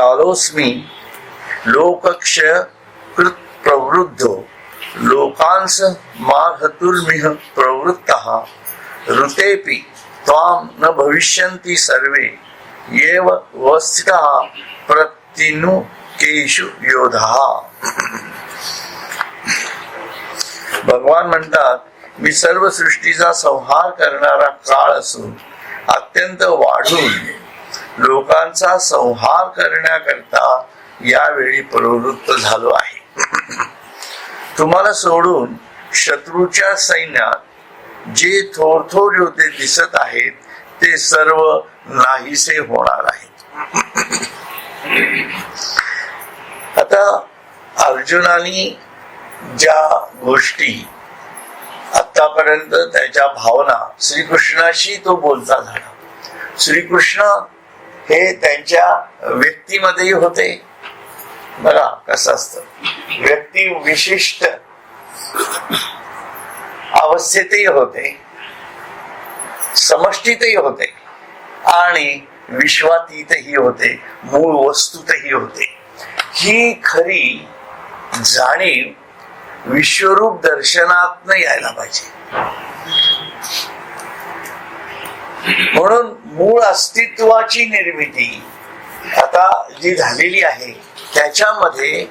कालोस्मी लोकक्षय कृत प्रवृद्धो लोकांस मार्हतुर्मिह प्रवृत्तः ऋतेपि त्वां न भविष्यन्ति सर्वे येव वस्थितः प्रतिनुकेषु योधाः. भगवान म्हणतात, मी सर्व सृष्टीचा संहार करणारा काळ असून अत्यंत वाढून लोकांचा संहार करण्याकरता यावेळी प्रवृत्त झालो आहे. तुम्हाला सोडून शत्रूच्या सैन्यात जे थोर योद्धे दिसत आहेत ते सर्व नाहीसे होणार आहेत. आता अर्जुनाने ज्या गोष्टी आतापर्यंत त्याच्या भावना श्रीकृष्णाशी तो बोलता झाला. श्रीकृष्ण हे त्यांच्या व्यक्तीमध्येही होते. बघा कसं असतं, व्यक्ती विशिष्ट अवस्थेतही होते, समष्टीतही होते आणि विश्वातीतही होते, मूळ वस्तूतही होते. ही खरी जाणीव विश्वरूप दर्शनातनं यायला पाहिजे. म्हणून मूळ अस्तित्वाची निर्मिती आता जी झालेली आहे त्याच्यामध्ये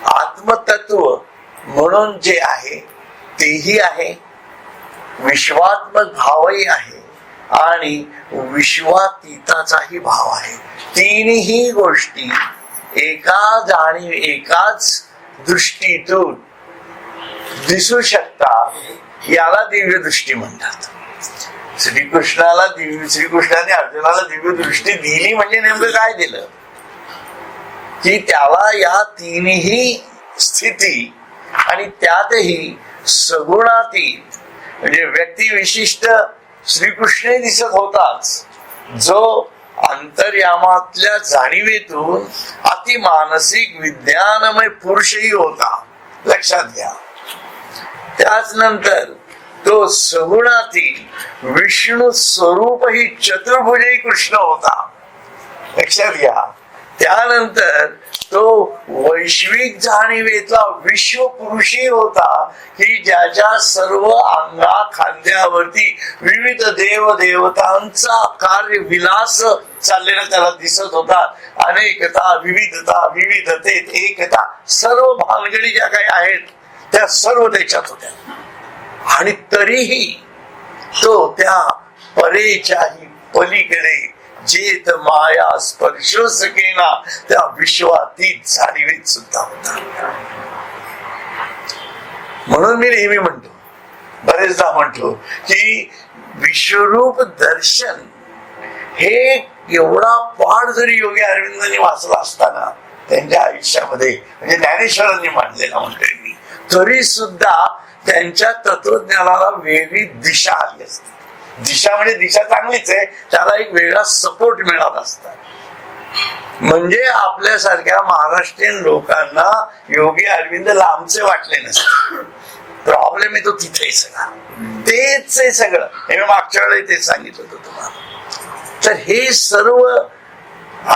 आत्मतत्व म्हणून जे आहे तेही आहे, विश्वात्मक भावही आहे आणि विश्वातीताचाही भाव आहे. तीनही गोष्टी एकाच दृष्टीतून दिसू शकतात. याला दिव्य दृष्टी म्हणतात. श्रीकृष्णाने अर्जुनाला दिव्य दृष्टी दिली म्हणजे नेमकं काय दिलं की त्याला या तीनही स्थिती आणि त्यातही सगुणातीत म्हणजे व्यक्तिविशिष्ट श्रीकृष्ण दिसत होताच, जो अंतर्यामातल्या जाणीवेतून अतिमानसिक विज्ञानमय पुरुषही होता. लक्षात घ्या. त्याच नंतर तो सगुणातील विष्णू स्वरूपही चतुर्भुजही कृष्ण होता. लक्षात घ्या. त्यानंतर तो वैश्विक जाणीवेतला विश्व पुरुषही होता की ज्याच्या सर्व अंगा खांद्यावरती विविध देव देवतांचा कार्य विलास चाललेला त्याला दिसत होता. अनेकता, विविधता, विविधतेत एकता, सर्व भानगडी ज्या काही आहेत त्या सर्व त्याच्यात होत्या. आणि तरीही तो त्या परेच्याही पलीकडे जेत माया स्पर्शो सकेना त्या विश्वातीत जाणीवेत सुद्धा होता. म्हणून मी नेहमी म्हणतो, बरेचदा म्हणतो की विश्वरूप दर्शन हे एवढा पाठ जरी योगी अरविंदांनी वाचला असताना त्यांच्या आयुष्यामध्ये म्हणजे ज्ञानेश्वरांनी मांडलेला म्हणतोय मी, तरी सुद्धा त्यांच्या तत्वज्ञानाला वेगळी दिशा आली असते. दिशा म्हणजे दिशा चांगलीच आहे, त्याला एक वेगळा सपोर्ट मिळत असतात. म्हणजे आपल्यासारख्या महाराष्ट्रीयन लोकांना योगी अरविंद लांबचे वाटले नसते. प्रॉब्लेम आहे तो तिथे सगळा, तेच आहे सगळं. हे मी मागच्या वेळेला तेच सांगितलं होतं तुम्हाला. तर हे सर्व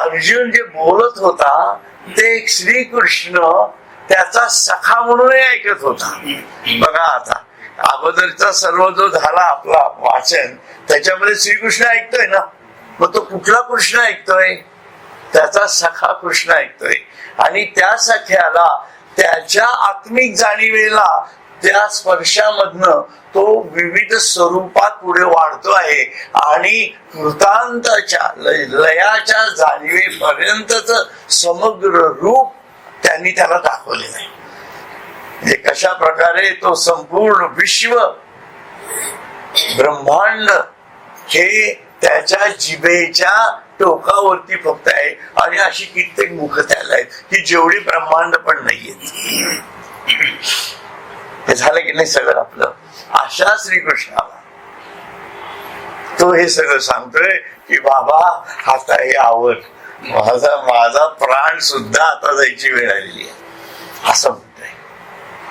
अर्जुन जे बोलत होता ते श्रीकृष्ण त्याचा सखा म्हणूनही ऐकत होता. बघा आता अगोदरचा सर्व जो झाला आपला वाचन त्याच्यामध्ये श्रीकृष्ण ऐकतोय ना, मग तो कुठला कृष्ण ऐकतोय? त्याचा सखा कृष्ण ऐकतोय. आणि त्या सख्याला त्याच्या आत्मिक जाणीवेला त्या स्पर्शामधनं तो विविध स्वरूपात पुढे वाढतो आहे आणि कृतांताच्या लयाच्या जाणीवेपर्यंतच समग्र रूप त्यांनी त्याला दाखवलेलं आहे. म्हणजे कशा प्रकारे तो संपूर्ण विश्व ब्रह्मांड हे त्याच्या जिभेच्या टोकावरती फक्त आहे आणि अशी कित्येक मुख त्याला आहेत की जेवढी ब्रह्मांड पण नाहीये. हे झालं की नाही सगळं आपलं. अशा श्रीकृष्णाला तो हे सगळं सांगतोय की बाबा आता हे आवर, माझा प्राण सुद्धा आता जायची वेळ आलेली आहे असं म्हणतोय.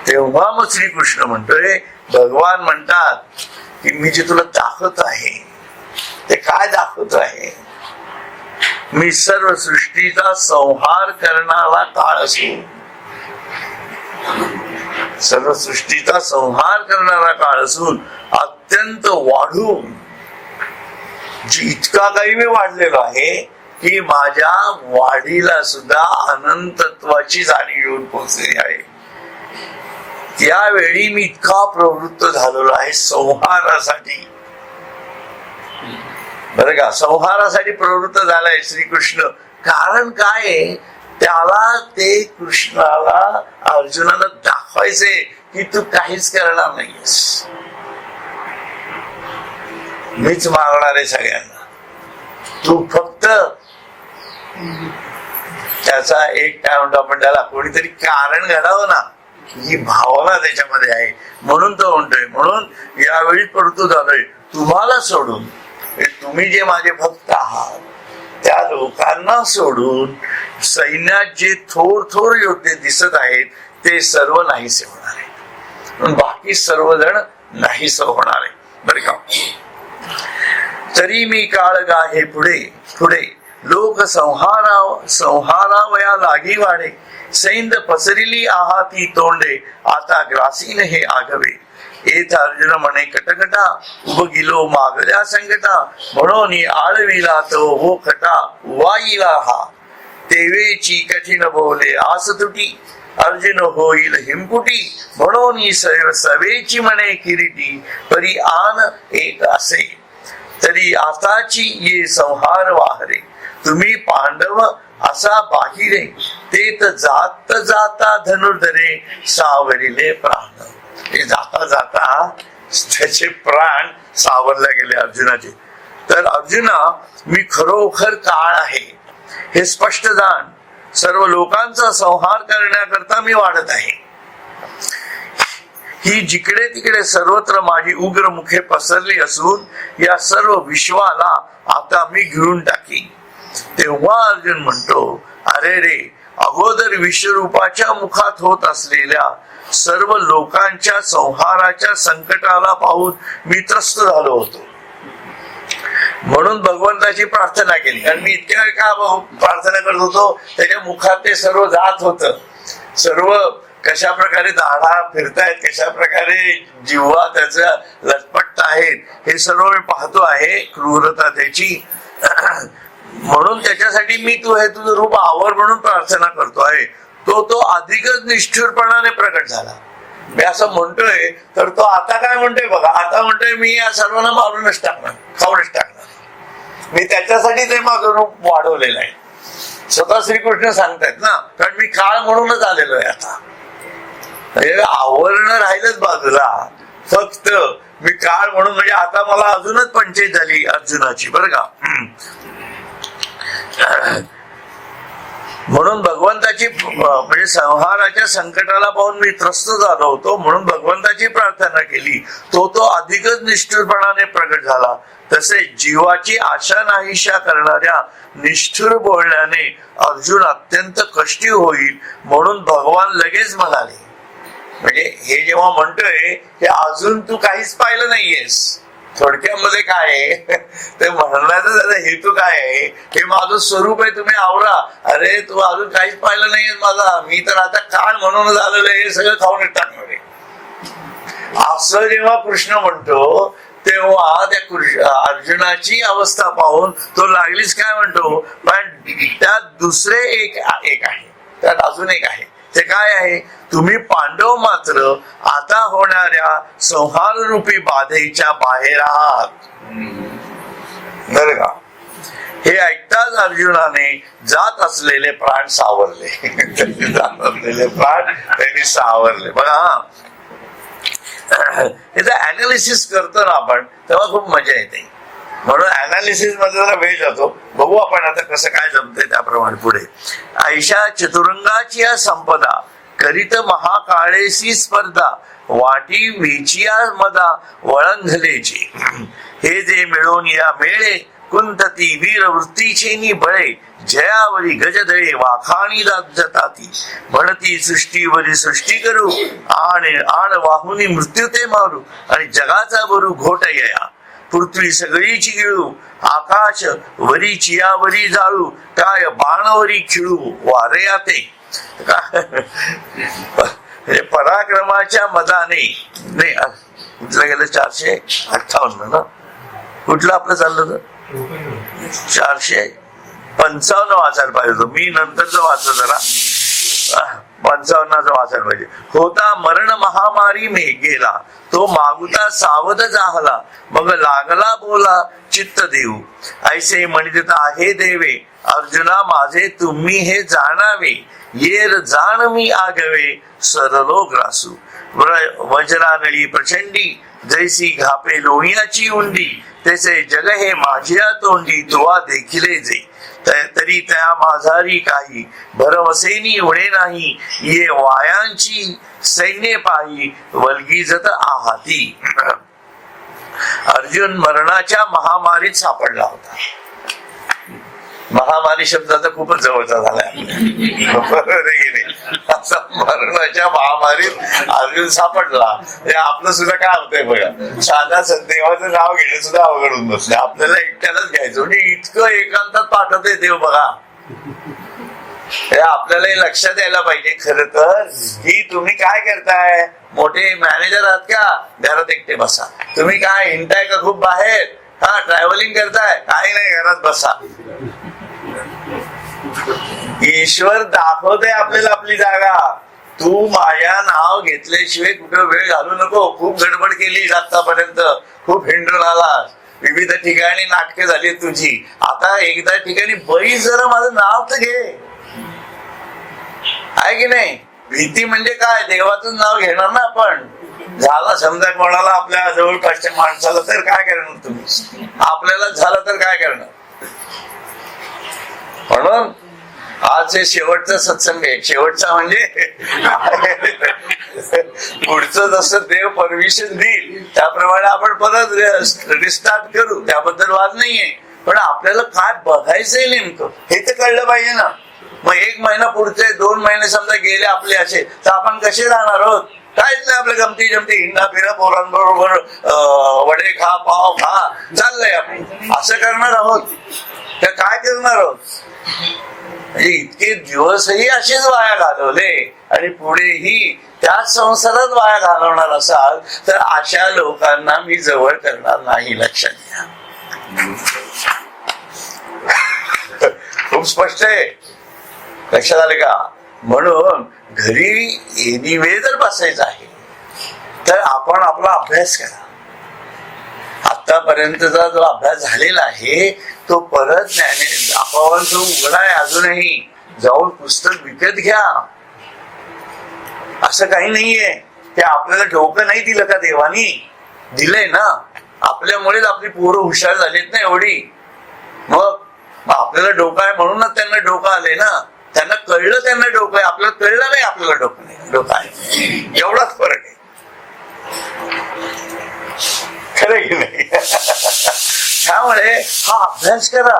तेव्हा मग श्रीकृष्ण म्हणतोय, भगवान म्हणतात की मी जे तुला दाखवत आहे ते काय दाखवत आहे? मी सर्व सृष्टीचा संहार करणारा काळ असून, सर्व सृष्टीचा संहार करणारा काळ असून अत्यंत वाढून इतका काही मी वाढलेलो आहे की माझ्या वाढीला सुद्धा अनंतत्वाची जाणीव येऊन पोहोचलेली आहे. त्यावेळी मी इतका प्रवृत्त झालेलो आहे संहारासाठी. बरं का, संहारासाठी प्रवृत्त झालाय श्रीकृष्ण. कारण काय, त्याला ते कृष्णाला अर्जुनाला दाखवायचे की तू काहीच करणार नाहीस, मीच मारणार आहे सगळ्यांना, तू फक्त त्याचा एक काय म्हणतो आपण त्याला कोणीतरी कारण घडावं ना, ही भावना त्याच्यामध्ये आहे म्हणून तो म्हणतोय. म्हणून यावेळी परतू झालोय तुम्हाला सोडून, तुम्ही जे माझे भक्त आहात त्या लोकांना सोडून सैन्यात जे थोर योद्धे दिसत आहेत ते सर्व नाहीसे होणार आहे, बाकी सर्वजण नाहीसे होणार आहे. बरं का, तरी मी काळ गाहे पुढे पुढे लोक संहारावया लागी वाढे, सैन्य पसरिली आहाती तोंडे आता ग्रासीन हे आगवे. येथ अर्जुन म्हणे कटकटा उभगिलो मागल्या संकटा, म्हणून आळविला तो हो खटा वाईला हा. तेवेची कठीण बोले आस तुटी, अर्जुन होईल हिमपुटी, म्हणून सवेची म्हणे किरीटी, परी आन एक असे. तरी आताची ये संहार वाहरे, तुम्ही पांडव असा बाहिरे, तेत जात जाता धनुर्धरे सावरिले प्राण. हे जाता जाता त्याचे प्राण सावरले गेले अर्जुनाचे. तर अर्जुना, मी खरोखर काळ आहे हे स्पष्ट जाण, सर्व लोकांचा संहार करण्याकरता मी वाढत आहे. ही जिकडे तिकडे सर्वत्र माझी उग्र मुखे पसरली असून या सर्व विश्वाला आता मी घेऊन टाकीन. तेव्हा अर्जुन म्हणतो, अरे रे, अगोदर विश्वरूपाच्या मुखात होत असलेल्या सर्व लोकांच्या संहाराच्या संकटाला पाहून मी त्रस्त झालो होतो, म्हणून भगवंताची प्रार्थना केली. कारण मी इतक्या वेळ का प्रार्थना करत होतो, त्याच्या मुखात ते सर्व जात होत, सर्व कशा प्रकारे दाढा फिरतायत, कशा प्रकारे जिव्हा त्याचा लटपट आहेत, हे सर्व मी पाहतो आहे, क्रूरता त्याची. म्हणून त्याच्यासाठी मी तू हे तुझं रूप आवर म्हणून प्रार्थना करतो आहे. तो अधिकच निष्ठुरपणाने प्रकट झाला. मी असं म्हणतोय तर तो आता काय म्हणतोय बघा, आता म्हणतोय मी या सर्वांना मारूनच टाकणार, खाऊनच टाकणार. मी त्याच्यासाठी ते माझं रूप वाढवलेलं आहे. स्वतः श्रीकृष्ण सांगतायत ना, कारण मी काळ म्हणूनच आलेलो आहे. आता आवरण राहिलंच बाजूला, फक्त मी काळ म्हणून, म्हणजे आता मला अजूनच पंचायत झाली अर्जुनाची. बरं का, म्हणून भगवंताची म्हणजे संहाराच्या संकटाला पाहून मी त्रस्त झालो होतो, म्हणून भगवंताची प्रार्थना केली. तो अधिकच निष्ठुरपणाने प्रकट झाला. तसे जीवाची आशा नाहीशा करणाऱ्या निष्ठुर बोलण्याने अर्जुन अत्यंत कष्टी होईल, म्हणून भगवान लगेच म्हणाले. म्हणजे हे जेव्हा म्हणतोय की अजून तू काहीच पाहिलं नाहीयेस, थोडक्यामध्ये काय आहे ते म्हणण्याचा हेतू काय आहे, हे माझं स्वरूप आहे, तुम्ही आवरा. अरे तू अजून काहीच पाहिलं नाहीये माझा, मी तर आता काळ म्हणून झालेलं आहे, हे सगळं खाऊन टाकणार आहे. असं जेव्हा कृष्ण म्हणतो तेव्हा त्या अर्जुनाची अवस्था पाहून तो लागलीच काय म्हणतो, पण त्यात दुसरे एक आहे, त्यात अजून एक आहे. ते काय आहे, तुम्ही पांडव मात्र आता होणाऱ्या संहार रूपी बाधेच्या बाहेर आहात. बरं का, हे ऐकताच अर्जुनाने जात असलेले प्राण सावरले. जात असलेले प्राण त्यांनी सावरले. बघा, याचं अनालिसिस करतो ना आपण तेव्हा खूप मजा येते. म्हणून अनालिसिस मध्ये जरा वेळ जातो. बघू आपण आता कसं काय जमतंय त्याप्रमाणे पुढे. ऐशा चतुरंगाची या संपदा करीत महाकाळेसी स्पर्धा, वाटी वेचिया मदा वळंघलेची. हे जे मिळून या मेळे कुंतती वीर वृत्तीचे बळे, जयावरी गजदळे वाखाणी जताती. म्हणती सृष्टीवरी सृष्टी करू आण वाहुनी मृत्यू ते मारू, आणि जगाचा बरू घोट या. पृथ्वी सगळीची गिळू, आकाश वरी चियावरी जाळू, काय बाणवरी खिळू वारया ते. पराक्रमाच्या मदाने नाही कुठलं गेलं 458 ना, कुठलं आपलं चाललं तर 455 वाचायला पाहिजे होतं. मी नंतरच वाचलं जरा 55 वाचायला पाहिजे होता. मरण महामारी मे गेला, तो मागुता सावध जाहला, मग लागला बोला चित्त देऊ, ऐसे म्हणत आहे देवे अर्जुना माझे तुम्ही हे जाणावे, येर जाण मी आगवे सरलो ग्रासू, वज्रानळी प्रचंडी जैसी घापे लोण्याची उंडी, तसे जग हे माझ्या तोंडी तुवा देखिले जे, तरी त्या माझारी काही भरवसेनी उडे नाही, ये वायांची सैन्य पाही वल्गीजत आहाती. अर्जुन मरणाच्या महामारीत सापडला होता. महामारी शब्द तर खूपच जवळचा झालाय. मरणाच्या महामारीत अर्जुन सापडला. आपलं सुद्धा काय होतंय बघा, साधा देवाचं नाव घेणं सुद्धा अवघड होऊन बसलं. आपल्याला एकट्यालाच घ्यायचं म्हणजे इतकं एकांतात पाठवतोय देव बघा. आपल्याला हे लक्षात यायला पाहिजे खरं तर की तुम्ही काय करताय, मोठे मॅनेजर आहात का, घरात एकटे बसा. तुम्ही काय हिंडताय का खूप बाहेर, हा ट्रॅव्हलिंग करताय, काही नाही घरात बसा. ईश्वर दाखवतोय आपल्याला आपली जागा. तू माझ्या नाव घेतल्याशिवाय कुठं वेळ घालू नको. खूप गडबड केली आतापर्यंत, खूप हिंडून आलास, विविध ठिकाणी नाटकं झाली तुझी. आता एकदा ठिकाणी बैस जरा माझं नाव तर घे, आहे की नाही. भीती म्हणजे काय, देवाचं नाव घेणार ना आपण. झाला समजा कोणाला आपल्या जवळपासच्या माणसाला तर काय करणार तुम्ही, आपल्याला झालं तर काय करणार. म्हणून आज हे शेवटचा सत्संग आहे. शेवटचा म्हणजे पुढचं जसं देव परमिशन देईल त्याप्रमाणे आपण परत रिस्टार्ट करू, त्याबद्दल वाद नाहीये. पण आपल्याला काय बघायचंय नेमकं हे तर कळलं पाहिजे ना. मग 1 महिना पुढचे 2 महिने समजा गेले आपले असे, तर आपण कसे राहणार आहोत. काहीच नाही आपलं गमती जमती हिंडा फिरा पोरांबरोबर वडे खा पाव खा चाललंय. आपण असं करणार आहोत तर काय करणार आहोत. म्हणजे इतके दिवसही असेच वाया घालवले आणि पुढेही त्याच संसारात वाया घालवणार असाल तर अशा लोकांना मी जवळ करणार नाही. लक्षात घ्या. खूप स्पष्ट आहे. लक्षात आले का. म्हणून घरी एनिवे जर बसायचं आहे तर आपण आपला अभ्यास करा. आतापर्यंतचा जो अभ्यास झालेला आहे तो परत आपण जो उघडा आहे अजूनही जाऊन पुस्तक विकत घ्या. असं काही नाहीये ते आपल्याला डोकं नाही दिलं का देवानी, दिलंय ना. आपल्यामुळेच आपली पोरं हुशार झालीत ना एवढी. मग आपल्याला डोकं आहे म्हणूनच त्यांना डोकं आले ना. त्यांना कळलं त्यांना डोकं आहे, आपल्याला कळलं नाही आपल्याला डोकं नाही. डोकं आहे एवढाच फरक आहे. खरं की नाही. त्यामुळे हा अभ्यास करा.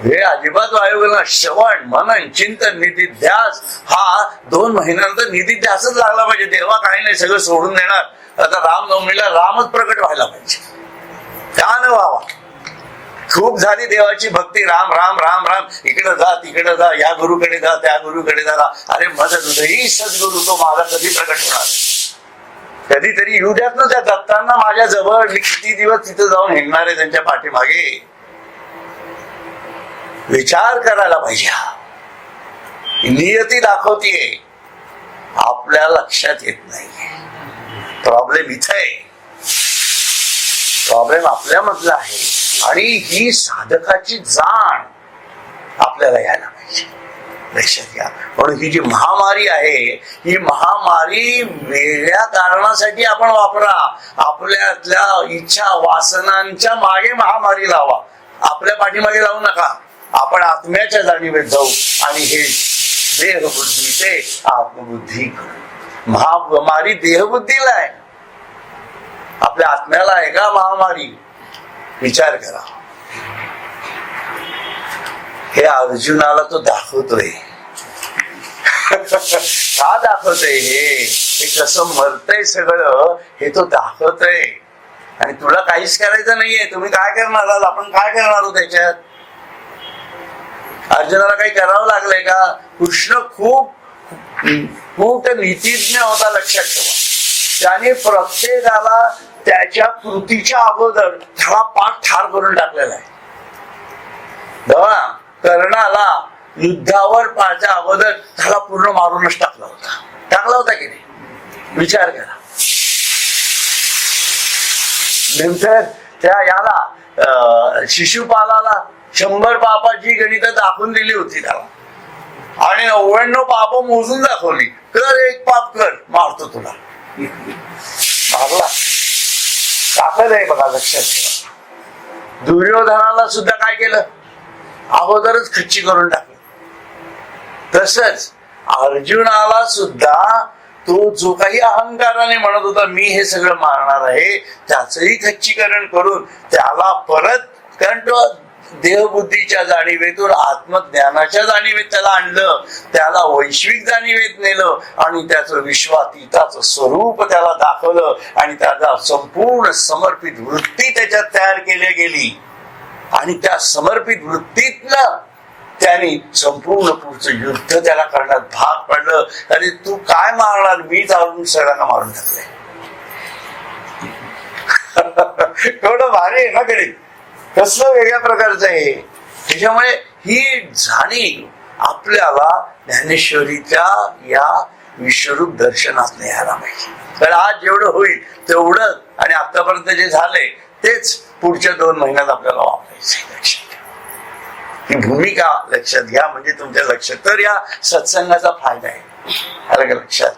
हे अजिबात वायुगुण श्रवण मनन चिंतन निधिध्यास हा 2 महिन्यानंतर निधिध्यासच लागला पाहिजे. तेव्हा काही नाही सगळं सोडून देणार. आता रामनवमीला रामच प्रकट व्हायला पाहिजे. त्यानं व्हावा. खूप झाली देवाची भक्ती, राम राम राम राम, इकडे जा तिकडे जा, या गुरुकडे जा त्या गुरुकडे जा. अरे माझा तुझही सद्गुरु तो माझा कधी प्रकट होणार. कधीतरी येऊ द्यात ना त्या दत्तांना माझ्या जवळ. मी किती दिवस तिथे जाऊन हिंडणार आहे त्यांच्या पाठीमागे. विचार करायला पाहिजे. नियती दाखवतीये, आपल्या लक्षात येत नाहीये. प्रॉब्लेम इथे आहे. प्रॉब्लेम आपल्यामधला आहे. आणि ही साधकाची जाण आपल्याला यायला पाहिजे. लक्षात घ्या. म्हणून ही जी महामारी आहे ही महामारी वेगळ्या कारणासाठी आपण वापरा. आपल्यातल्या इच्छा वासनांच्या मागे महामारी लावा. आपल्या पाठीमागे लावू नका. आपण आत्म्याच्या जाणीवेत जाऊ आणि हे देहबुद्धी ते आत्मबुद्धी करू. महामारी देहबुद्धीला आहे, आपल्या आत्म्याला आहे का महामारी. विचार करा. हे अर्जुनाला तो दाखवतोय. का दाखवतोय हे कसं मरतय सगळं हे तो दाखवतोय. आणि तुला काहीच करायचं नाहीये, तुम्ही काय करणार आहात, आपण काय करणार आहोत त्याच्यात? अर्जुनाला काही करावं लागलंय का? कृष्ण खूप नीतिज्ञ होता, लक्षात ठेवा. त्याने प्रत्येकाला त्याच्या कृतीच्या अगोदर त्याला पाठ ठार करून टाकलेला आहे. तेव्हा कर्णाला युद्धावर पाहायच्या अगोदर त्याला पूर्ण मारूनच टाकला होता की नाही? विचार करा. नंतर त्या याला शिशुपालाला 100 पापाची गणित दाखवून दिली होती त्याला, आणि 99 पाप मोजून दाखवली. कर एक पाप कर, मारतो तुला. मारला. ताकद आहे बघा, लक्षात ठेवा. दुर्योधनाला सुद्धा काय केलं? अगोदरच खच्ची करून टाकलं. तसंच अर्जुनाला सुद्धा तो जो काही अहंकाराने म्हणत होता मी हे सगळं मारणार आहे, त्याचंही खच्चीकरण करून त्याला परत, कारण तो देहबुद्धीच्या जाणीवेतून आत्मज्ञानाच्या जाणीवेत त्याला आणलं, त्याला वैश्विक जाणीवेत नेलं, आणि त्याचं विश्वातीताचं स्वरूप त्याला दाखवलं, आणि त्याचा संपूर्ण समर्पित वृत्ती त्याच्यात तयार केली गेली. आणि त्या समर्पित वृत्तीतनं त्याने संपूर्ण पुढचं युद्ध त्याला करण्यात भाग पडलं. अरे तू काय मारणार, मी जाऊन सगळ्यांना मारून टाकले. थोडं भारी आहे ना गणित, कसलं वेगळ्या प्रकारचं आहे. त्याच्यामुळे ही जाणीव आपल्याला ज्ञानेश्वरीच्या या विश्वरूप दर्शनात यायला पाहिजे. तर आज जेवढं होईल तेवढं, आणि आतापर्यंत जे झालंय तेच पुढच्या 2 महिन्यात आपल्याला वापरायचं. लक्षात ही भूमिका लक्षात घ्या, म्हणजे तुमच्या लक्षात. तर या सत्संगाचा फायदा आहे, आलं का लक्षात?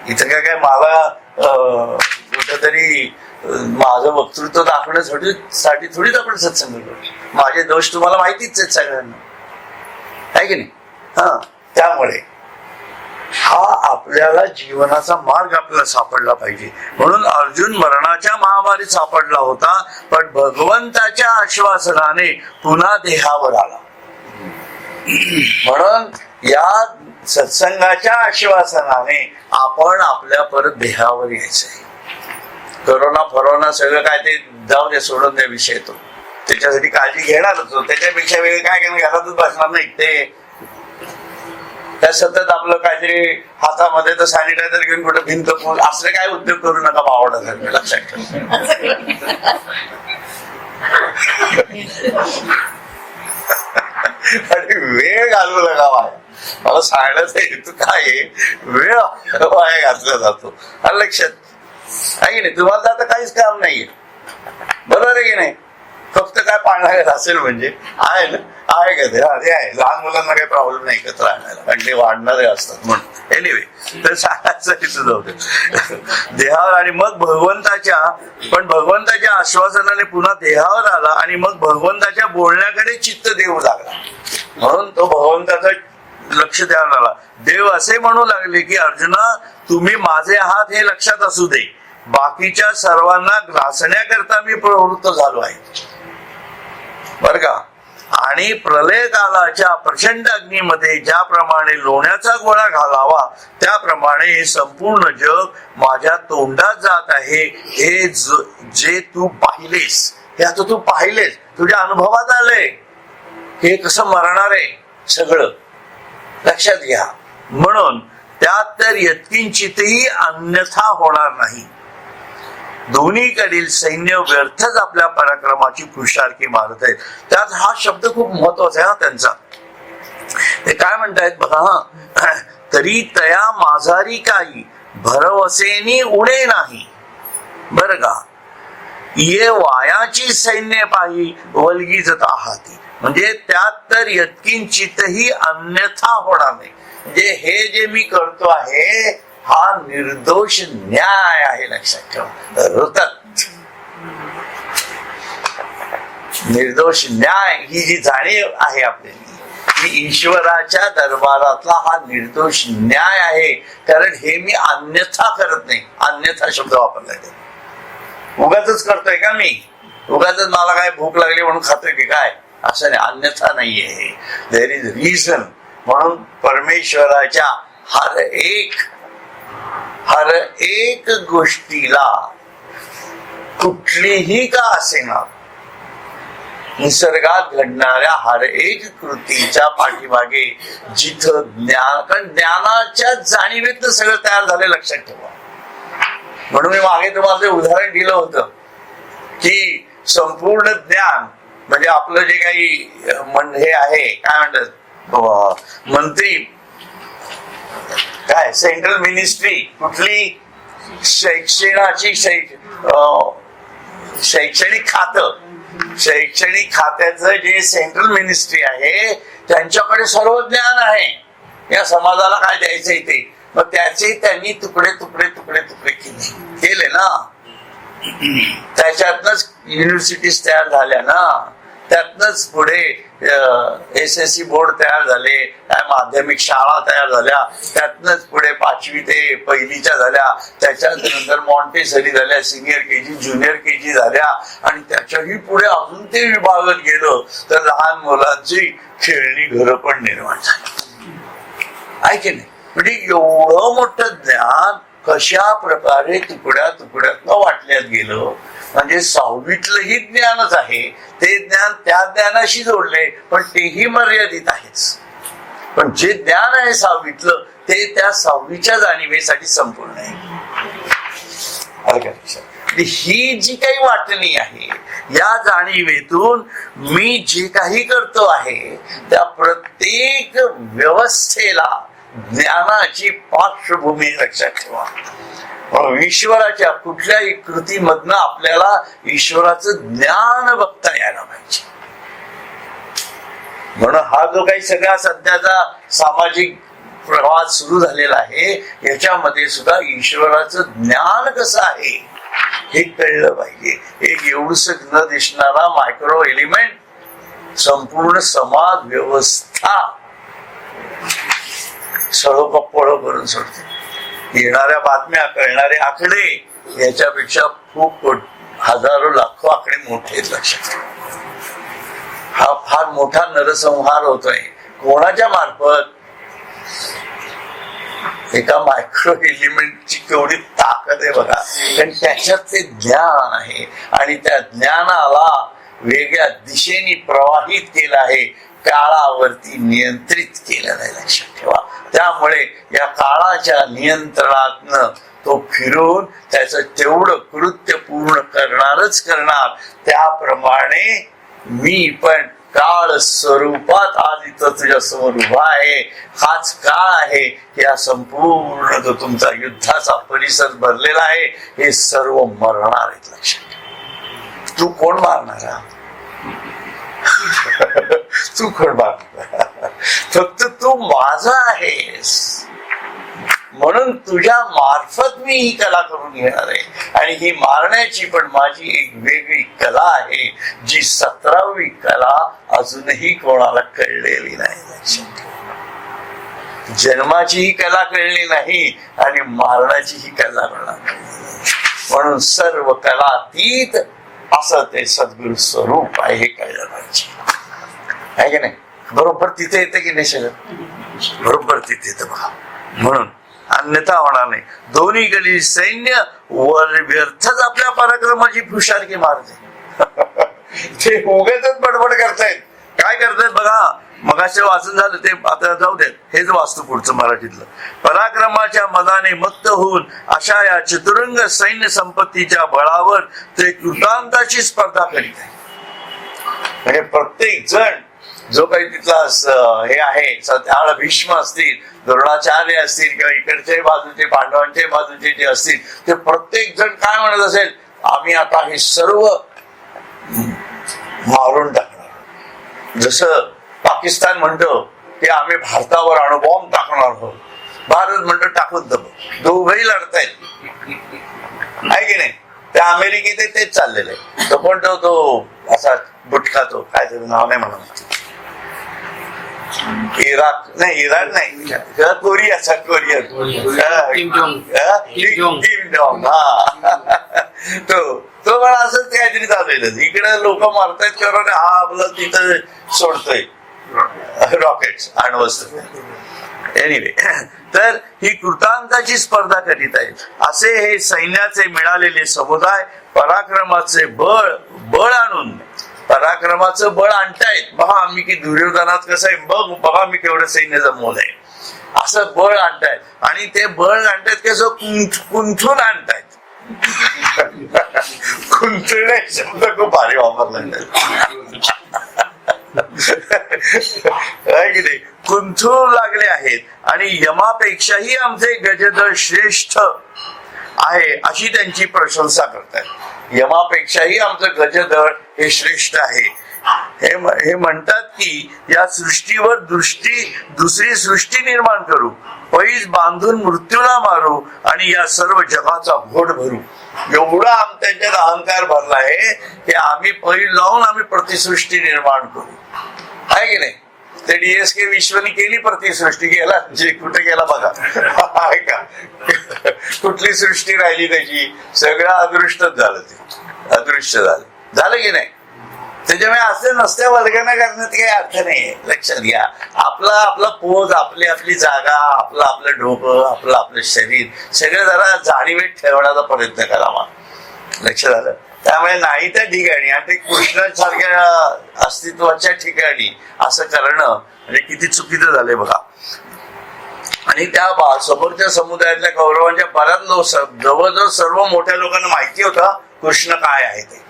इथं काय मला कुठंतरी माझं वक्तृत्व दाखवण्यासाठी थोडीच आपण सत्संग करतो. माझे दोष तुम्हाला माहितीच आहेत सगळ्यांना, आहे की नाही? हा, त्यामुळे हा आपल्याला जीवनाचा मार्ग आपल्याला सापडला पाहिजे. म्हणून अर्जुन मरणाच्या महामारीत सापडला होता, पण भगवंताच्या आश्वासनाने पुन्हा देहावर आला. म्हणून या सत्संगाच्या आश्वासनाने आपण आपल्या परत देहावर यायचंय. करोना फरोना सगळं काय ते जाऊ दे, सोडून द्या विषय तो, त्याच्यासाठी काळजी घेणारच. त्याच्यापेक्षा वेगळं काय करणार, घरातच बसणार नाही ते. त्या सतत आपलं काहीतरी हातामध्ये तर सॅनिटायझर घेऊन कुठं भिंत पूल असले काय उद्योग करू नका, आवडत. लक्षात ठेवा. आणि वेळ घालवू नका वाया. मला सांगण्याचा हेतू काय आहे, वेळ वाया घातला जातो, लक्षात आहे की नाही? तुम्हाला आता काहीच काम नाहीये, बरोबर आहे की नाही? फक्त काय पाळणार असेल म्हणजे आहे ना, आहे का ते आहे. लहान मुलांना काही प्रॉब्लेम नाही एकत्र राहण्याला, कारण ते वाढणारे असतात म्हणून. एनिवे, तर सांगायचं तिथं जाऊ दे देहावर. आणि मग भगवंताच्या आश्वासनाने पुन्हा देहावर आला, आणि मग भगवंताच्या बोलण्याकडे चित्त देऊ लागला. म्हणून तो भगवंताचं लक्ष द्यायला लागला. देव असे म्हणू लागले की अर्जुना, तुम्ही माझे आहात हे लक्षात असू दे, बाकीच्या सर्वांना ग्रासण्याकरता मी प्रवृत्त झालो आहे, बर का? आणि प्रलय कालाच्या प्रचंड अग्नीमध्ये ज्याप्रमाणे लोण्याचा गोळा घालावा, त्याप्रमाणे हे संपूर्ण जग माझ्या तोंडात जात आहे. हे जे तू पाहिलेस, हे आता तू पाहिलेस, तुझ्या अनुभवात आलंय, हे कसं मरणार आहे सगळं, लक्षात घ्या. म्हणून त्यात तर यत्किंचितही अन्यथा होणार नाही. दोन्हीकडील सैन्य व्यर्थच आपल्या पराक्रमाची खुशारकी मारत आहेत. त्यात हा शब्द खूप महत्वाचा आहे हा त्यांचा. ते काय म्हणतायत बघा, तरी तया माझारी काही भरवसेनी उडे नाही, बर का? ये वायाची सैन्य पाही वल्गीजत आहाती. म्हणजे त्यात तर यत्किंचितही अन्यथा होणार नाही. म्हणजे हे जे मी करतो आहे हा निर्दोष न्याय आहे, लक्षात ठेवा. रुतत निर्दोष न्याय ही जी जाणीव आहे आपल्याला, ही ईश्वराच्या दरबारातला हा निर्दोष न्याय आहे. कारण हे मी अन्यथा करत नाही. अन्यथा शब्द वापरला ते, उगाच करतोय का मी, उगाच मला काय भूक लागली म्हणून खातोय की काय, असं नाही. अन्यथा नाहीये, देयर इज रिझन. म्हणून परमेश्वराच्या हर एक गोष्टीला कुठलीही का असेना निसर्गात घडणाऱ्या हर एक कृतीच्या पाठीमागे जिथं ज्ञान, कारण ज्ञानाच्या जाणीवेतनं सगळं तयार झालं, लक्षात ठेवा. म्हणून मी मागे तुम्हाला जे उदाहरण दिलं होतं की संपूर्ण ज्ञान म्हणजे आपलं जे काही हे आहे, काय म्हणतात, मंत्री, काय सेंट्रल मिनिस्ट्री, कुठली शैक्षणिक खातं, शैक्षणिक खात्याचं जे सेंट्रल मिनिस्ट्री आहे त्यांच्याकडे सर्व ज्ञान आहे या समाजाला काय द्यायचंय ते. मग त्याचे त्यांनी तुकडे तुकडे तुकडे तुकडे केले ना, त्याच्यातनच युनिव्हर्सिटीज तयार झाल्या ना, त्यातनच पुढे SSC बोर्ड तयार झाले, माध्यमिक शाळा तयार झाल्या, त्यातनच पुढे 5वी ते 1लीच्या झाल्या, त्याच्यानंतर मॉन्टेसरी झाल्या, सिनियर KG ज्युनियर KG झाल्या, आणि त्याच्याही पुढे अजून ते विभागत गेलं तर लहान मुलांची खेळणी घरं पण निर्माण झाली, आहे की नाही. म्हणजे एवढं मोठं ज्ञान कशा प्रकारे तुकड्या तुकड्यातनं वाटण्यात गेलं. म्हणजे 6वीतलंही ज्ञानच आहे, ते ज्ञान त्या ज्ञानाशी जोडले, पण तेही मर्यादित आहेच. पण जे ज्ञान आहे 6वीतलं ते त्या 6वीच्या जाणीवेसाठी संपूर्ण आहे. ही जी काही वाटणी आहे या जाणीवेतून मी जे काही करतो आहे त्या प्रत्येक व्यवस्थेला ज्ञानाची पार्श्वभूमी लक्षात ठेवा. ईश्वराच्या कुठल्याही कृतीमधनं आपल्याला ईश्वराचं ज्ञान बघता यायला पाहिजे. म्हणून हा जो काही सगळा सध्याचा सामाजिक प्रवाह सुरू झालेला आहे याच्यामध्ये सुद्धा ईश्वराचं ज्ञान कसं आहे हे कळलं पाहिजे. एक एवढंस न दिसणारा मायक्रो एलिमेंट संपूर्ण समाज व्यवस्था सळोपळ करून सोडते. येणाऱ्या बातम्या, कळणारे आकडे याच्यापेक्षा खूप हजारो लाखो आकडे मोठे आहेत, लक्षात. हा फार मोठा नरसंहार होतोय. कोणाच्या मार्फत? एका मायक्रो एलिमेंटची केवढी ताकद आहे बघा. कारण त्याच्यात ते ज्ञान आहे आणि त्या ज्ञानाला वेगळ्या दिशेने प्रवाहित केलं आहे, काळावरती नियंत्रित केलं आहे, लक्षात ठेवा. त्यामुळे या काळाच्या नियंत्रणातनं तो फिरून त्याचं तेवढं कृत्य पूर्ण करणारच करणार. त्याप्रमाणे मी पण काळ स्वरूपात आज इथं तुझ्या समोर उभा आहे. हाच काळ आहे की हा संपूर्ण जो तुमचा युद्धाचा परिसर भरलेला आहे हे सर्व मरणार आहेत, लक्षात ठेवा. तू कोण मारणार? तू कोण मारणार? फक्त तू माझा आहेस. म्हणून तुझ्या मार्फत मी ही कला करून घेणार आहे. आणि ही मारण्याची पण माझी एक वेगळी कला आहे, जी 17वी कला अजूनही कोणाला कळलेली नाही, लक्षात ठेवा. जन्माची ही कला कळली नाही आणि मारण्याची ही कला कळणार नाही. म्हणून सर्व कलातीत असं ते सद्गुरु स्वरूप आहे हे कळलं पाहिजे, आहे की नाही. बरोबर तिथे येतं की नाही सगळं? बरोबर तिथे येतं बघा. म्हणून अन्यथा होणार नाही. दोन्ही गली सैन्य वर व्यर्थच आपल्या पराक्रमाची फुशारकी मारते. ते उगाचच बडबड करतायत. काय करतायत बघा. मगाशी वाचन झालं ते आता जाऊ देत, हेच वाचतो पुढचं मराठीतलं. पराक्रमाच्या मदाने मत्त होऊन अशा या चतुरंग सैन्य संपत्तीच्या बळावर ते कृतांताची स्पर्धा करीत आहे. म्हणजे प्रत्येक जण जो काही तिथला हे आहे, त्यावेळेला भीष्म असतील, द्रोणाचार्य असतील किंवा इकडचे बाजूचे पांडवांचे बाजूचे जे असतील ते प्रत्येक जण काय म्हणत असेल, आम्ही आता हे सर्व मारून टाकणार. जसं पाकिस्तान म्हणतो की आम्ही भारतावर अणुबॉम्ब टाकणार आहोत, भारत म्हणतो टाकून दब. दोघही लढतायत, आहे की नाही. त्या अमेरिकेत तेच चाललेलं आहे. तो पण तो असा बुटका, तो काय तरी नाव नाही म्हणून, इराक नाही कोरियाचा किम जोंग. तो मला असंच काहीतरी चाललेलं. इकडे लोक मारतायत किंवा हा आपलं तिथं सोडतोय. रॉकेट्स अण्वस्त्र. एनिवे, तर ही कृतांताची स्पर्धा करीत आहेत. असे हे सैन्याचे मिळालेले समुदाय पराक्रमाचे बळ आणून पराक्रमाचं बळ आणतायत. बघा आम्ही की दुर्योधनात कसं आहे, बघा मी केवढं सैन्य जमवलंय, असं बळ आणतायत. आणि ते बळ आणतायत कसं कुंथून आणतायत. कुंथणे शब्द खूप भारी वापरला की नाही. कुंथू लागले आहेत आणि यमापेक्षाही आमचे गजदळ श्रेष्ठ आहे अशी त्यांची प्रशंसा करतात. यमापेक्षाही आमचं गजदळ हे श्रेष्ठ आहे. हे म्हणतात की या सृष्टीवर दुसरी सृष्टी निर्माण करू, पैज बांधून मृत्यूला मारू आणि या सर्व जगाचा घोट भरू. एवढा त्यांच्यात अहंकार भरला आहे की आम्ही पैज लावून आम्ही प्रतिसृष्टी निर्माण करू. आहे की नाही. ते DSK विश्वनी केली प्रतिसृष्टी, गेला कुठे गेला बघा. आहे का, कुठली सृष्टी राहिली त्याची, सगळं अदृष्टच झालं. ते अदृश्य झालं की नाही. त्याच्यामुळे असे नसत्या वर्गना करण्यात काही अर्थ नाही. लक्षात घ्या, आपला पोज, आपली जागा, आपलं डोकं, आपलं शरीर सगळं जरा जाणीवेत ठेवण्याचा प्रयत्न करावा. लक्षात आलं. त्यामुळे नाही त्या ठिकाणी आणि ते कृष्णासारख्या अस्तित्वाच्या ठिकाणी असं करणं म्हणजे किती चुकीचं झालंय बघा. आणि त्या समोरच्या समुदायातल्या कौरवांच्या बऱ्याच जवळजवळ सर्व मोठ्या लोकांना माहिती होतं कृष्ण काय आहे ते.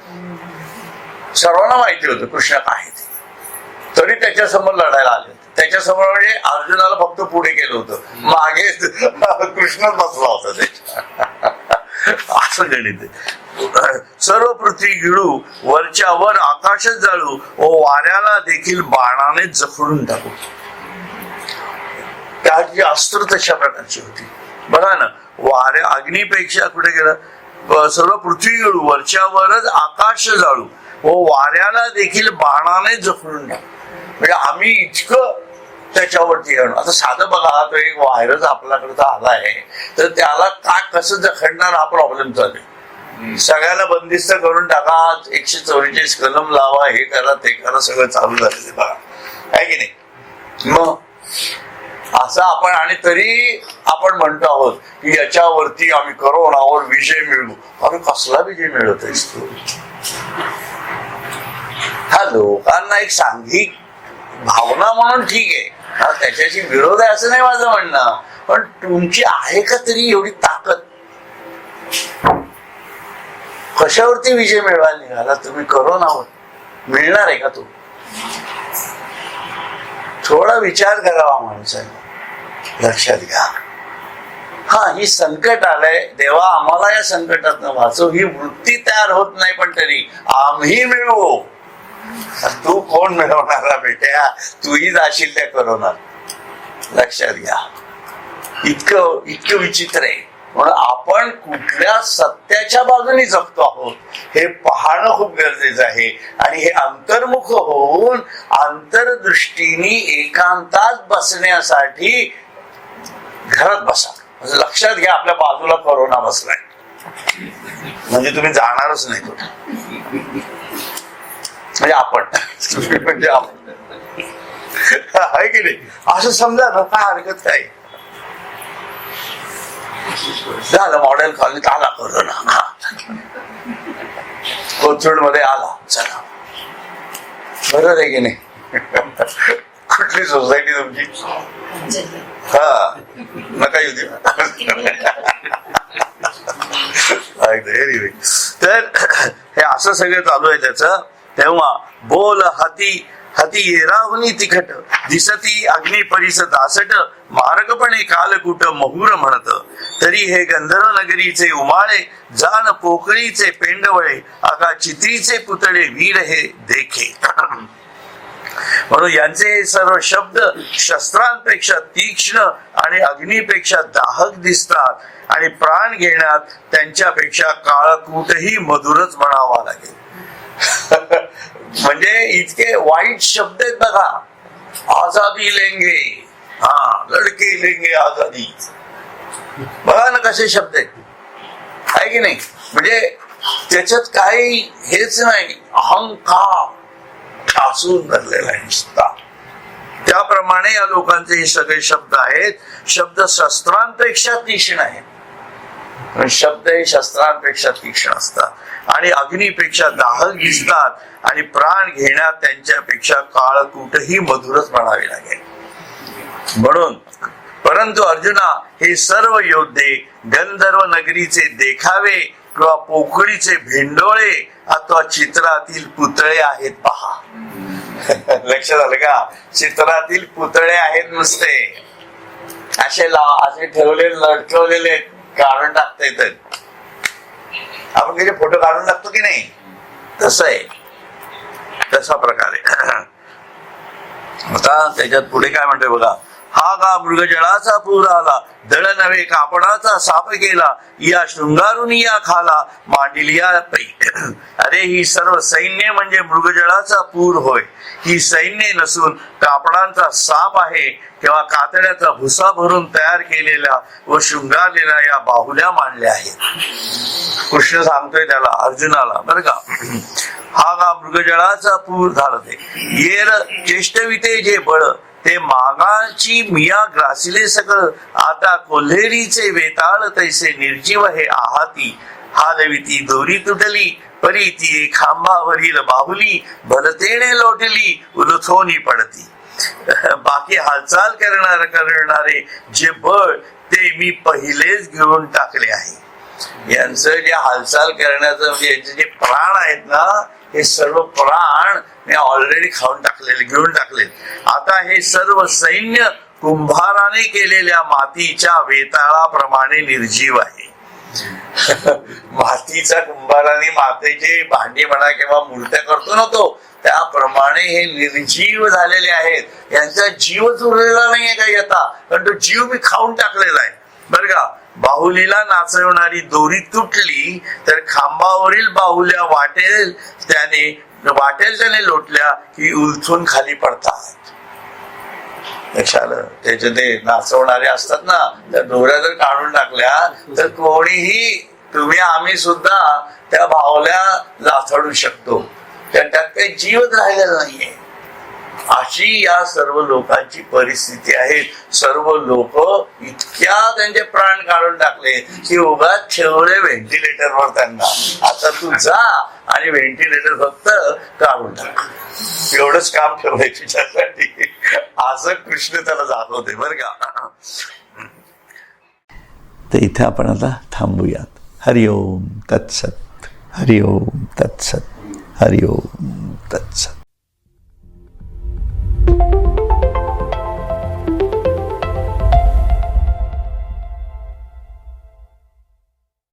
सर्वांना माहिती होतं कृष्ण काय आहे ते, तरी त्याच्या समोर लढायला आले. त्याच्या समोर म्हणजे अर्जुनाला फक्त पुढे केलं होतं, मागे कृष्णच बसला होता त्याच्या. असं गणित. सर्व पृथ्वी गिळू, वरच्या वर आकाशच जाळू व वाऱ्याला देखील बाणाने जखडून टाकू. त्याची अस्त्र तशा प्रकारची होती. बघा ना, वाऱ्या अग्नीपेक्षा कुठे गेलं, सर्व पृथ्वी गिळू, वरच्या वरच आकाश जाळू व वाऱ्याला देखील बाणाने जखडून टाकू. म्हणजे आम्ही इतकं त्याच्यावरती येणं. आता साधं बघा, तो एक व्हायरस आपल्याकडे आला आहे तर त्याला काय कसं जखडणार हा प्रॉब्लेम चालू आहे. सगळ्याला बंदिस्त करून टाका, 144 कलम लावा, हे करा ते करा, सगळं चालू झालेलं बघा. आहे की नाही. मग असं आपण, आणि तरी आपण म्हणतो आहोत की याच्यावरती आम्ही करोनावर विजय मिळवू. अरे कसला विजय मिळवत आहेस तू. हा लोकांना एक सांघिक भावना म्हणून ठीक आहे, त्याच्याशी विरोध आहे असं नाही माझं म्हणणं, पण तुमची आहे का तरी एवढी ताकद. कशावरती विजय मिळवायला निघाला तुम्ही. करोनावर मिळणार आहे का तो. थोडा विचार करावा माणसाने. लक्षात घ्या, हा ही संकट आलंय, देवा आम्हाला या संकटातनं वाचव, ही वृत्ती तयार होत नाही, पण तरी आम्ही मिळवू. तू कोण मिळवणारा बेट्या, तूही जाशील त्या करोनात. लक्षात घ्या, इतकं विचित्र आहे. म्हणून आपण कुठल्या सत्याच्या बाजूने जगतो आहोत हे पाहणं खूप गरजेचं आहे. आणि हे अंतर्मुख होऊन अंतर्दृष्टीने एकांतात बसण्यासाठी घरात बसा. लक्षात घ्या, आपल्या बाजूला करोना बसलाय म्हणजे तुम्ही जाणारच नाही कुठे. म्हणजे आपण आहे की नाही, असं समजा ना, काय हरकत काय. झालं मॉडेल कॉलनीत आला करोना, कोथरूड मध्ये आला, चला बरोबर आहे की नाही. कुठली सोसायटी तुमची. हा नका येऊ दे. तर हे असं सगळं चालू आहे त्याचं. तेव्हा बोल हाती येरावनी तिखट, दिसती अग्नी परिस दासट, मार्गपणे कालकुट महुर म्हणत. तरी हे गंधर्व नगरीचे उमाळे, जाण पोकळीचे पेंडवळे, आका चित्रीचे पुतळे वीर हे देखे. म्हणून यांचे सर्व शब्द शस्त्रांपेक्षा तीक्ष्ण आणि अग्नीपेक्षा दाहक दिसतात आणि प्राण घेण्यात त्यांच्यापेक्षा काळकूटही मधुरच म्हणावा लागेल. म्हणजे इतके वाईट शब्द आहेत बघा. आजादी लेंगे, हा लडके लेंगे आजादी. बघा ना कसे शब्द आहेत, आहे की नाही. म्हणजे त्याच्यात काही हेच नाही, अहंकार ठासून भरलेला आहे नुसता. त्याप्रमाणे या लोकांचे हे सगळे शब्द आहेत, शब्द शस्त्रांपेक्षा तीक्ष्ण आहेत. शब्द हे शस्त्रांपेक्षा तीक्ष्ण असतात आणि अग्नीपेक्षा दाहक दिसतात आणि प्राण घेण्यात त्यांच्यापेक्षा काळकूटही मधुरच म्हणावे लागेल. म्हणून परंतु अर्जुना, हे सर्व योद्धे गंधर्व नगरीचे देखावे किंवा पोकळीचे भेंडोळे अथवा चित्रातील पुतळे आहेत पहा. लक्षात आलं का? चित्रातील पुतळे आहेत नुसते, असे ठेवलेले लटकवलेले काढून टाकता येतात. आपण कधी फोटो काढून टाकतो की नाही, तसं आहे, तसा प्रकारे. आता त्याच्यात पुढे काय म्हणतोय बघा. हा गा मृगजळाचा पूर आला, दळ नव्हे कापडाचा साप केला, या शृंगारून या खाला मांडिल या पै. अरे ही सर्व सैन्य म्हणजे मृगजळाचा पूर होय. ही सैन्य नसून कापडांचा साप आहे किंवा कातड्याचा भुसा भरून तयार केलेल्या व शृंगारलेल्या या बाहुल्या मांडल्या आहेत. कृष्ण सांगतोय त्याला, अर्जुनाला, बरं का. हा गा मृगजळाचा पूर झालं ते येर चेष्टविते जे बळ, ते मागाची मिया ग्रासिले सकळ, आता कोल्हेरीचे वेताळ तैसे निर्जीव हे आहाती. हालविती दोरी तुटली परी ती खांबावरील बाहुली, भलतेने लोटली उलथोनी पडती. बाकी हालचाल करणारे जे बळ ते मी पहिलेच घेऊन टाकले आहे. यांचं जे हालचाल करण्याचं म्हणजे यांचे जे प्राण आहेत ना, हे सर्व प्राण मी ऑलरेडी खाऊन टाकलेले, घेऊन टाकले. आता हे सर्व सैन्य कुंभाराने केलेल्या मातीच्या वेताळाप्रमाणे निर्जीव आहे. मातीचा कुंभाराने मातीचे भांडी म्हणा किंवा मूर्त्या करतो ना, तो त्याप्रमाणे हे निर्जीव झालेले आहेत. यांचा जीवच उरलेला नाहीये काही आता, कारण तो जीव मी खाऊन टाकलेला आहे, बरं का. बाहुलीला नाचवणारी दोरी तुटली तर खांबावरील बाहुल्या वाटेल त्याने लोटल्या की उलथून खाली पडतात. त्याचे ते नाचवणारे असतात ना, त्या दोऱ्या जर काढून टाकल्या तर कोणीही, तुम्ही आम्ही सुद्धा त्या बाहुल्या लाथडू शकतो, त्यात काही जीवच राहिलेला नाहीये. अशी या सर्व लोकांची परिस्थिती आहे. सर्व लोक इतक्या त्यांचे प्राण काढून टाकले की उगाच ठेवले व्हेंटिलेटरवर त्यांना. आता तू जा आणि व्हेंटिलेटर फक्त काढून टाक, एवढंच काम ठेवायचं तुझ्यासाठी, असं कृष्ण त्याला दाखवते, बरं का. तर इथे आपण आता थांबूयात. हरिओम तत्सत, हरिओम तत्सत, हरिओम तत्सत.